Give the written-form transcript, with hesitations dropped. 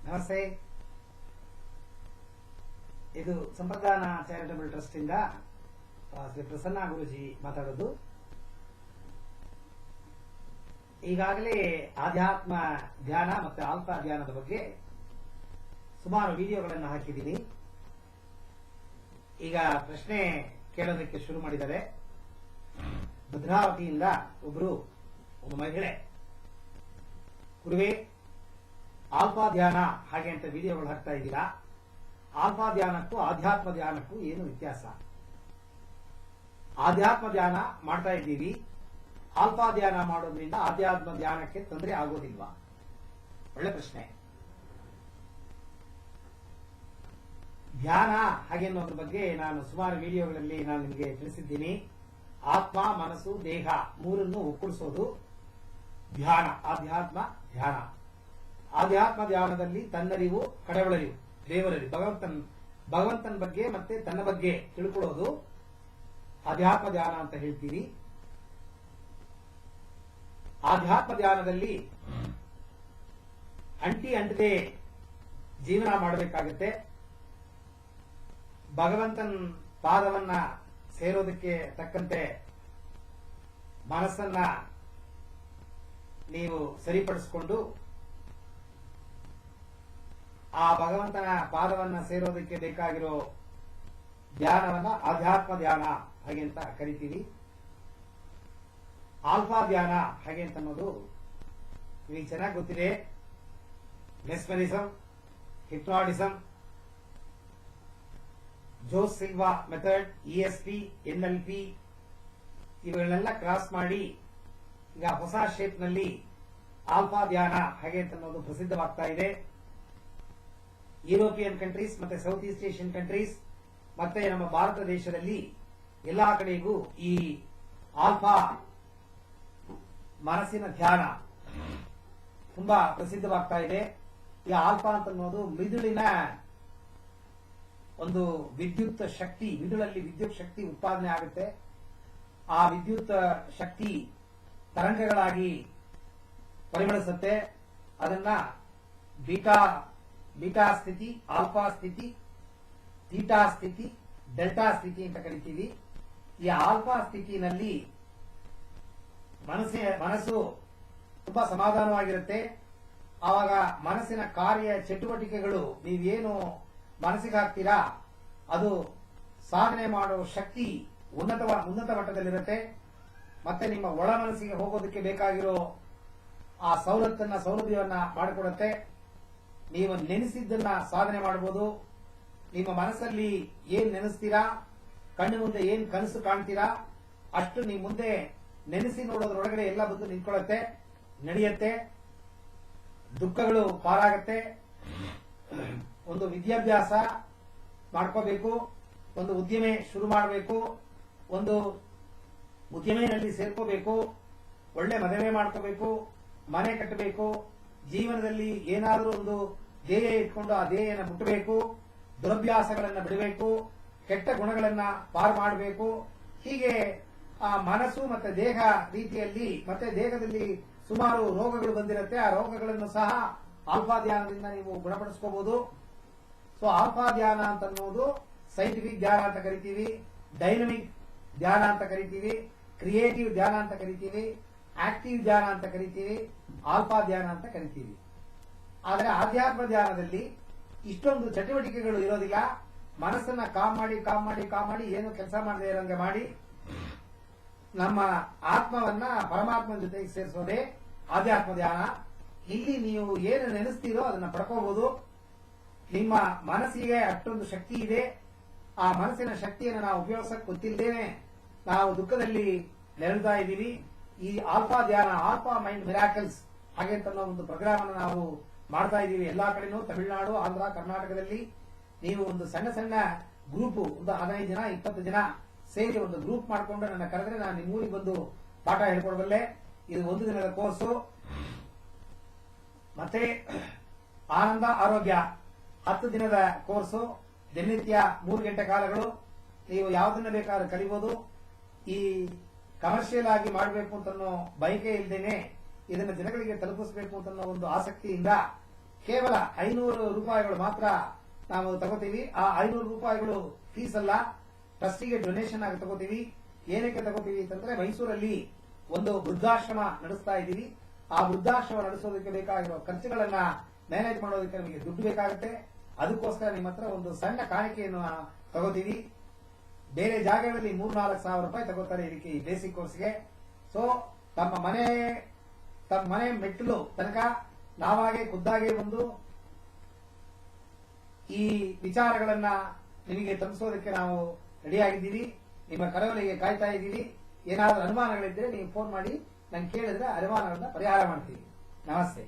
ನಮಸ್ತೆ. ಇದು ಸಂಪ್ರದಾನ charitable trust ಇಂದ ಶ್ರೀ ಪ್ರಸನ್ನ ಗುರುಜಿ ಮಾತಾಡೋದು. ಈಗಾಗಲೇ ಆಧ್ಯಾತ್ಮ ಧ್ಯಾನ ಮತ್ತು ಆಲ್ಫಾ ಧ್ಯಾನದ ಬಗ್ಗೆ ಸುಮಾರು ವಿಡಿಯೋಗಳನ್ನು ಹಾಕಿದ್ದೀನಿ. ಈಗ ಪ್ರಶ್ನೆ ಕೇಳೋದಕ್ಕೆ ಶುರು ಮಾಡಿದ್ದಾರೆ. ಭದ್ರಾವತಿಯಿಂದ ಒಬ್ಬ ಮಹಿಳೆ, ಗುರುವೇ ಆಲ್ಫಾ ಧ್ಯಾನ ಹಾಗೆ ಅಂತ ವಿಡಿಯೋಗಳು ಹಾಕ್ತಾ ಇದ್ದೀರಾ, ಆಲ್ಫಾ ಧ್ಯಾನಕ್ಕೂ ಆಧ್ಯಾತ್ಮ ಧ್ಯಾನಕ್ಕೂ ಏನು ವ್ಯತ್ಯಾಸ? ಆಧ್ಯಾತ್ಮ ಧ್ಯಾನ ಮಾಡ್ತಾ ಇದ್ದೀವಿ, ಆಲ್ಫಾ ಧ್ಯಾನ ಮಾಡೋದ್ರಿಂದ ಆಧ್ಯಾತ್ಮ ಧ್ಯಾನಕ್ಕೆ ತೊಂದರೆ ಆಗೋದಿಲ್ವಾ? ಒಳ್ಳೆ ಪ್ರಶ್ನೆ. ಧ್ಯಾನ ಹಾಗೆ ಅನ್ನೋದ್ರ ಬಗ್ಗೆ ನಾನು ಸುಮಾರು ವಿಡಿಯೋಗಳಲ್ಲಿ ನಾನು ನಿಮಗೆ ತಿಳಿಸಿದ್ದೀನಿ. ಆತ್ಮ, ಮನಸ್ಸು, ದೇಹ ಮೂರನ್ನು ಒಕ್ಕೂಡಿಸೋದು ಧ್ಯಾನ, ಆಧ್ಯಾತ್ಮ ಧ್ಯಾನ. ಆಧ್ಯಾತ್ಮ ಧ್ಯಾನದಲ್ಲಿ ತನ್ನರಿವು, ಕಡೆಯೊಳರಿವು, ದೇವರರಿವು, ಭಗವಂತನ ಬಗ್ಗೆ ಮತ್ತೆ ತನ್ನ ಬಗ್ಗೆ ತಿಳ್ಕೊಳ್ಳೋದು ಆಧ್ಯಾತ್ಮ ಧ್ಯಾನ ಅಂತ ಹೇಳ್ತೀವಿ. ಆಧ್ಯಾತ್ಮ ಧ್ಯಾನದಲ್ಲಿ ಅಂಟದೆ ಜೀವನ ಮಾಡಬೇಕಾಗುತ್ತೆ. ಭಗವಂತನ ಪಾದವನ್ನ ಸೇರೋದಕ್ಕೆ ತಕ್ಕಂತೆ ಮನಸ್ಸನ್ನ ನೀವು ಸರಿಪಡಿಸಿಕೊಂಡು ಆ ಭಗವಂತನ ಪಾದವನ್ನ ಸೇರೋದಕ್ಕೆ ಬೇಕಾಗಿರೋ ಧ್ಯಾನವನ್ನ ಆಧ್ಯಾತ್ಮ ಧ್ಯಾನ ಹಾಗೆ ಅಂತ ಕರಿತೀವಿ. ಆಲ್ಫಾ ಧ್ಯಾನ ಹಾಗೆ ಅಂತ ಅನ್ನೋದು ನಿಮಗೆ ಚೆನ್ನಾಗಿ ಗೊತ್ತಿದೆ. Mesmerism, hypnotism, Jose Silva method, ESP, NLP ಇವುಗಳನ್ನೆಲ್ಲ ಕ್ರಾಸ್ ಮಾಡಿ ಈಗ ಹೊಸ ಶೇಪ್ ನಲ್ಲಿ ಆಲ್ಫಾ ಧ್ಯಾನ ಹಾಗೆ ಅಂತ ಅನ್ನೋದು ಪ್ರಸಿದ್ಧವಾಗ್ತಾ ಇದೆ. ಯುರೋಪಿಯನ್ ಕಂಟ್ರೀಸ್ ಮತ್ತೆ ಸೌತ್ ಈಸ್ಟ್ ಏಷ್ಯನ್ ಕಂಟ್ರೀಸ್ ಮತ್ತೆ ನಮ್ಮ ಭಾರತ ದೇಶದಲ್ಲಿ ಎಲ್ಲಾ ಕಡೆಗೂ ಈ ಆಲ್ಫಾ ಮನಸ್ಸಿನ ಧ್ಯಾನ ತುಂಬಾ ಪ್ರಸಿದ್ಧವಾಗ್ತಾ ಇದೆ. ಈ ಆಲ್ಫಾ ಅಂತ ಅನ್ನೋದು ಮಿದುಳಿನ ಒಂದು ವಿದ್ಯುತ್ ಶಕ್ತಿ, ಮಿದುಳಲ್ಲಿ ವಿದ್ಯುತ್ ಶಕ್ತಿ ಉತ್ಪಾದನೆ ಆಗುತ್ತೆ. ಆ ವಿದ್ಯುತ್ ಶಕ್ತಿ ತರಂಗಗಳಾಗಿ ಪರಿಮಳಿಸುತ್ತೆ. ಅದನ್ನ ಬೀಟಾ ಸ್ಥಿತಿ, ಆಲ್ಫಾ ಸ್ಥಿತಿ, ಥೀಟಾ ಸ್ಥಿತಿ, ಡೆಲ್ಟಾ ಸ್ಥಿತಿ ಅಂತ ಕರಿತೀವಿ. ಈ ಆಲ್ಫಾ ಸ್ಥಿತಿನಲ್ಲಿ ಮನಸ್ಸು ತುಂಬಾ ಸಮಾಧಾನವಾಗಿರುತ್ತೆ. ಆವಾಗ ಮನಸ್ಸಿನ ಕಾರ್ಯ ಚಟುವಟಿಕೆಗಳು ನೀವೇನು ಮನಸ್ಸಿಗೆ ಹಾಕ್ತೀರಾ ಅದು ಸಾಧನೆ ಮಾಡುವ ಶಕ್ತಿ ಉನ್ನತ ಮಟ್ಟದಲ್ಲಿರುತ್ತೆ. ಮತ್ತೆ ನಿಮ್ಮ ಒಳ ಮನಸ್ಸಿಗೆ ಹೋಗೋದಕ್ಕೆ ಬೇಕಾಗಿರೋ ಆ ಸೌಲಭ್ಯವನ್ನ ಮಾಡಿಕೊಡುತ್ತೆ. ನೀವು ನೆನೆಸಿದ್ದನ್ನ ಸಾಧನೆ ಮಾಡಬಹುದು. ನಿಮ್ಮ ಮನಸ್ಸಲ್ಲಿ ಏನ್ ನೆನೆಸ್ತೀರಾ, ಕಣ್ಣು ಮುಂದೆ ಏನ್ ಕನಸು ಕಾಣ್ತೀರಾ ಅಷ್ಟು ನೀವು ಮುಂದೆ ನೆನೆಸಿ ನೋಡೋದ್ರೊಳಗಡೆ ಎಲ್ಲ ಬಂದು ನಿಂತ್ಕೊಳ್ಳುತ್ತೆ, ನಡೆಯುತ್ತೆ, ದುಃಖಗಳು ಪಾರಾಗತ್ತೆ. ಒಂದು ವಿದ್ಯಾಭ್ಯಾಸ ಮಾಡ್ಕೋಬೇಕು, ಒಂದು ಉದ್ಯಮ ಶುರು ಮಾಡಬೇಕು, ಒಂದು ಉದ್ಯಮೆಯಲ್ಲಿ ಸೇರ್ಕೋಬೇಕು, ಒಳ್ಳೆ ಮದುವೆ ಮಾಡ್ಕೋಬೇಕು, ಮನೆ ಕಟ್ಟಬೇಕು, ಜೀವನದಲ್ಲಿ ಏನಾದರೂ ಒಂದು ಧ್ಯೇಯ ಇಟ್ಕೊಂಡು ಆ ಧ್ಯೇಯನ ಮುಟ್ಟಬೇಕು, ದುರಭ್ಯಾಸಗಳನ್ನ ಬಿಡಬೇಕು, ಕೆಟ್ಟ ಗುಣಗಳನ್ನ ಪಾರು ಮಾಡಬೇಕು. ಹೀಗೆ ಆ ಮನಸ್ಸು ಮತ್ತೆ ದೇಹ ರೀತಿಯಲ್ಲಿ ಮತ್ತೆ ದೇಹದಲ್ಲಿ ಸುಮಾರು ರೋಗಗಳು ಬಂದಿರುತ್ತೆ. ಆ ರೋಗಗಳನ್ನು ಸಹ ಆಲ್ಫಾ ಧ್ಯಾನದಿಂದ ನೀವು ಗುಣಪಡಿಸ್ಕೋಬಹುದು. ಸೊ ಆಲ್ಫಾ ಧ್ಯಾನ ಅಂತ ಅನ್ನೋದು ಸೈಂಟಿಫಿಕ್ ಧ್ಯಾನ ಅಂತ ಕರಿತೀವಿ, ಡೈನಮಿಕ್ ಧ್ಯಾನ ಅಂತ ಕರಿತೀವಿ, ಕ್ರಿಯೇಟಿವ್ ಧ್ಯಾನ ಅಂತ ಕರಿತೀವಿ, ಆಕ್ಟಿವ್ ಧ್ಯಾನ ಅಂತ ಕರಿತೀವಿ, ಆಲ್ಫಾ ಧ್ಯಾನ ಅಂತ ಕರಿತೀವಿ. ಆದರೆ ಆಧ್ಯಾತ್ಮ ಧ್ಯಾನದಲ್ಲಿ ಇಷ್ಟೊಂದು ಚಟುವಟಿಕೆಗಳು ಇರೋದಿಲ್ಲ. ಮನಸ್ಸನ್ನ ಕಾಮ್ ಮಾಡಿ ಏನು ಕೆಲಸ ಮಾಡದೇ ಇರೋಂಗೆ ಮಾಡಿ ನಮ್ಮ ಆತ್ಮವನ್ನ ಪರಮಾತ್ಮನ ಜೊತೆಗೆ ಸೇರಿಸೋದೇ ಆಧ್ಯಾತ್ಮ ಧ್ಯಾನ. ಇಲ್ಲಿ ನೀವು ಏನು ನೆನೆಸ್ತೀರೋ ಅದನ್ನ ಪಡ್ಕೋಬಹುದು. ನಿಮ್ಮ ಮನಸ್ಸಿಗೆ ಅಷ್ಟೊಂದು ಶಕ್ತಿ ಇದೆ. ಆ ಮನಸ್ಸಿನ ಶಕ್ತಿಯನ್ನು ನಾವು ಉಪಯೋಗಿಸಕ್ಕೆ ಗೊತ್ತಿಲ್ಲದೇನೆ ನಾವು ದುಃಖದಲ್ಲಿ ನೆರಳ್ತಾ ಇದ್ದೀವಿ. ಈ ಆಲ್ಫಾ ಧ್ಯಾನ, ಆಲ್ಫಾ ಮೈಂಡ್ ಮಿರಾಕಲ್ಸ್ ಹಾಗೆ ಅಂತ ಒಂದು ಪ್ರೋಗ್ರಾಮ್ ಅನ್ನು ನಾವು ಮಾಡ್ತಾ ಇದ್ದೀವಿ ಎಲ್ಲಾ ಕಡೆನೂ. ತಮಿಳುನಾಡು, ಆಂಧ್ರ, ಕರ್ನಾಟಕದಲ್ಲಿ ನೀವು ಒಂದು ಸಣ್ಣ ಗ್ರೂಪ್, ಒಂದು 15 ಜನ 20 ಜನ ಸೇರಿ ಒಂದು ಗ್ರೂಪ್ ಮಾಡಿಕೊಂಡು ನನ್ನ ಕರೆದ್ರೆ ನಾನು ನಿಮ್ಮೂರಿಗೆ ಬಂದು ಪಾಠ ಹೇಳ್ಕೊಡಬಲ್ಲೆ. ಇದು 1 ದಿನದ ಕೋರ್ಸು. ಮತ್ತೆ ಆನಂದ ಆರೋಗ್ಯ 10 ದಿನದ ಕೋರ್ಸು, ದಿನನಿತ್ಯ 3 ಗಂಟೆ ಕಾಲಗಳು. ನೀವು ಯಾವುದನ್ನ ಬೇಕಾದ್ರೂ ಕಲಿಬಹುದು. ಈ ಕಮರ್ಷಿಯಲ್ ಆಗಿ ಮಾಡಬೇಕು ಅಂತ ಬಯಕೆ ಇಲ್ಲದೇನೆ ಇದನ್ನು ಜನಗಳಿಗೆ ತಲುಪಿಸಬೇಕು ಅಂತ ಒಂದು ಆಸಕ್ತಿಯಿಂದ ಕೇವಲ 500 ರೂಪಾಯಿಗಳು ಮಾತ್ರ ನಾವು ತಗೋತೀವಿ. ಆ 500 ರೂಪಾಯಿಗಳು ಫೀಸ್ ಅಲ್ಲ, ಟ್ರಸ್ಟಿಗೆ ಡೊನೇಷನ್ ಆಗಿ ತಗೋತೀವಿ. ಏನಕ್ಕೆ ತಗೋತೀವಿ ಅಂತಂದ್ರೆ ಮೈಸೂರಲ್ಲಿ ಒಂದು ವೃದ್ಧಾಶ್ರಮ ನಡೆಸ್ತಾ ಇದ್ದೀವಿ. ಆ ವೃದ್ಧಾಶ್ರಮ ನಡೆಸೋದಕ್ಕೆ ಬೇಕಾಗಿರೋ ಖರ್ಚುಗಳನ್ನ ಮ್ಯಾನೇಜ್ ಮಾಡೋದಕ್ಕೆ ನಮಗೆ ದುಡ್ಡು ಬೇಕಾಗುತ್ತೆ. ಅದಕ್ಕೋಸ್ಕರ ನಿಮ್ಮ ಹತ್ರ ಒಂದು ಸಣ್ಣ ಕಾಣಿಕೆಯನ್ನು ತಗೋತೀವಿ. ಬೇರೆ ಜಾಗಗಳಲ್ಲಿ 3-4 ಸಾವಿರ ರೂಪಾಯಿ ತಗೋತಾರೆ ಇದಕ್ಕೆ, ಈ ಬೇಸಿಕ್ ಕೋರ್ಸ್ಗೆ. ಸೊ ತಮ್ಮ ಮನೆ ಮೆಟ್ಟಿಲು ತನಕ ನಾವಾಗೆ ಖುದ್ದಾಗೆ ಬಂದು ಈ ವಿಚಾರಗಳನ್ನ ನಿಮಗೆ ತಲುಪಿಸೋದಕ್ಕೆ ನಾವು ರೆಡಿಯಾಗಿದ್ದೀವಿ. ನಿಮ್ಮ ಕರೆಗಳಿಗೆ ಕಾಯ್ತಾ ಇದ್ದೀವಿ. ಏನಾದರೂ ಅನುಮಾನಗಳಿದ್ರೆ ನೀವು ಫೋನ್ ಮಾಡಿ ನಂಗೆ ಕೇಳಿದ್ರೆ ಅನುಮಾನಗಳನ್ನ ಪರಿಹಾರ ಮಾಡ್ತೀವಿ. ನಮಸ್ತೆ.